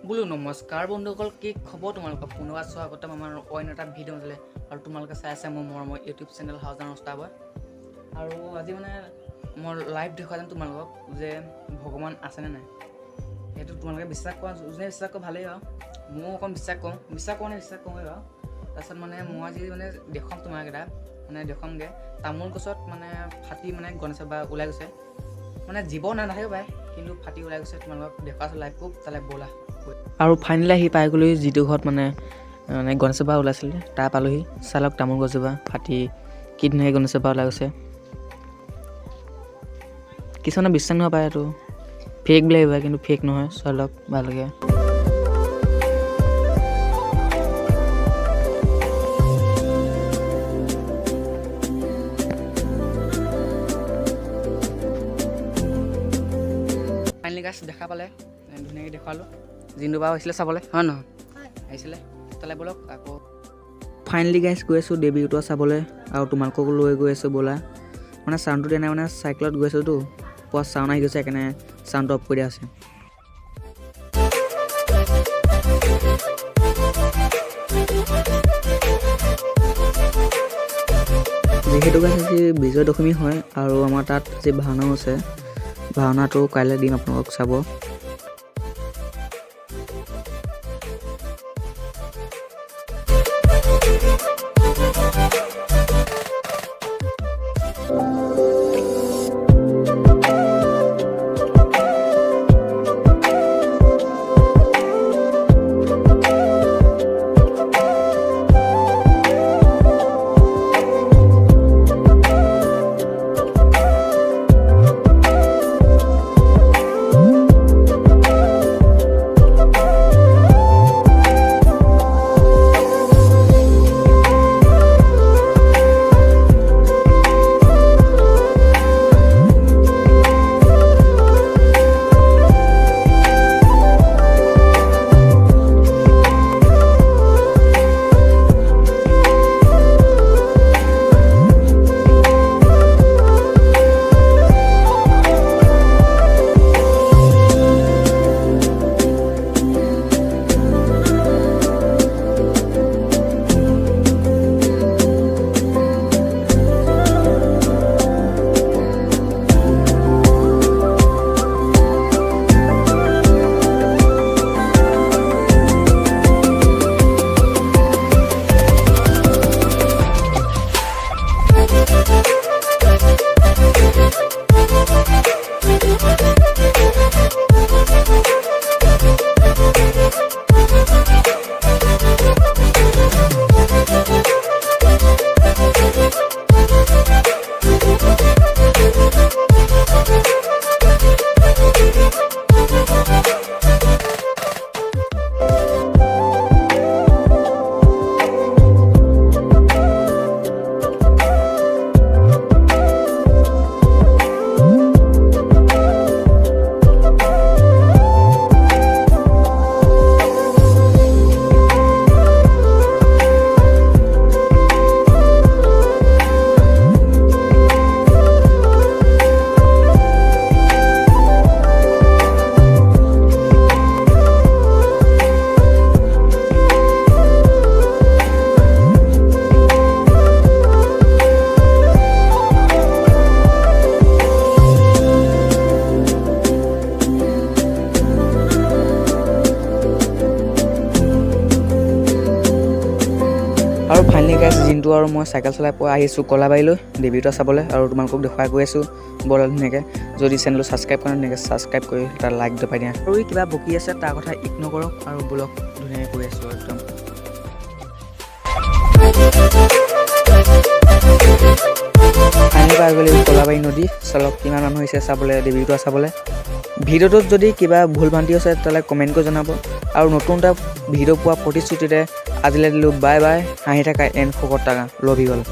বোলো নমস্কাৰ বন্ধুসকল, কি খবৰ তোমালোকৰ? পুনৰ স্বাগতম আমাৰ অইন এটা ভিডিঅ' দিলে আৰু তোমালোকে চাই আছে মোৰ মৰমৰ ইউটিউব চেনেল হাউজান ৰস্তাবয়। আৰু আজি মানে মই লাইভ দেখুৱাই যাম তোমালোকক যে ভগৱান আছেনে নাই। সেইটো তোমালোকে বিশ্বাস কৰা, যোনে বিশ্বাস কৰে ভালেই আৰু ময়ো অকণ বিশ্বাস কৰোঁ বাৰু। তাৰপিছত মানে মই আজি মানে দেখুৱাম তোমালোকেইটা, মানে দেখুৱামগৈ তামোল গছত মানে ফাটি মানে গণেশ বাবা ওলাই গৈছে, মানে জীৱ নাথাকিব পাৰে কিন্তু ফাটি ওলাই গৈছে। তোমালোকক দেখুৱাইছোঁ লাইভ প্ৰুফ, তালৈ ব'লা। আৰু ফাইনেলি আহি পাই গ'লোহি যিটো ঘৰত মানে গণেশ বাবা ওলাইছিলে, তাৰ পালোহি। চালক তামোল গছজোপা ফাটি কি ধুনীয়াকৈ গণেশ বাবা ওলাই গৈছে। কিছুমানে বিশ্বাস নাপায়, এইটো ফেক বুলি ভাবিবা, কিন্তু ফেক নহয়। চালক ভালকৈ ফাইনেলি গাছ দেখা পালে, ধুনীয়াকৈ দেখুৱালোঁ। জিন্দু বাবা আহিছিলে চাবলৈ, হয় নহয়? আহিছিলে তালৈ ব'লক আকৌ। ফাইনেলি গাইছ গৈ আছোঁ দেৱী উটোৱা চাবলৈ, আৰু তোমালোককো লৈ গৈ আছোঁ ব'লা। মানে চাউণ্ডটো দিয়া নাই, মানে চাইকেলত গৈ আছোঁতো, পুৰা চাউণ্ড আহি গৈছে, সেইকাৰণে চাউণ্ডটো অফ কৰি দিয়া আছে। যিহেতু গাইছ আজি বিজয় দশমী হয়, আৰু আমাৰ তাত যি ভাওনাও আছে, ভাওনাটো কাইলৈ দিম আপোনালোকক চাব। আৰু ফাইনেলি গাইছ জিন্তু আৰু মই চাইকেল চলাই পোৱা আহিছোঁ কলাবাৰীলৈ দেৱী উটোৱা চাবলৈ, আৰু তোমালোকক দেখুৱাই গৈ আছোঁ বৰ ধুনীয়াকৈ। যদি চেনেলটো ছাবস্ক্ৰাইব কৰা ধুনীয়াকৈ ছাবস্ক্ৰাইব কৰি তাৰ লাইক দবাই দিয়া। আৰু কিবা বকি আছে তাৰ কথা ইগন'ৰ কৰক, আৰু ব'লক ধুনীয়াকৈ গৈ আছোঁ একদম। ফাইনেলি পাই গ'লে কলাবাৰী নদী। চালক কিমান মানুহ হৈছে চাবলৈ, দেৱী উটোৱা চাবলৈ। ভিডিঅ'টোত যদি কিবা ভুল ভ্ৰান্তি আছে তেতিয়াহ'লে কমেণ্ট কৰি জনাব। আৰু নতুন এটা ভিডিঅ' পোৱা প্ৰতিশ্ৰুতিৰে আজিলৈ দিলোঁ বাই বাই। হাঁহি থকা এন শকত টাকা লভ ইউ অল।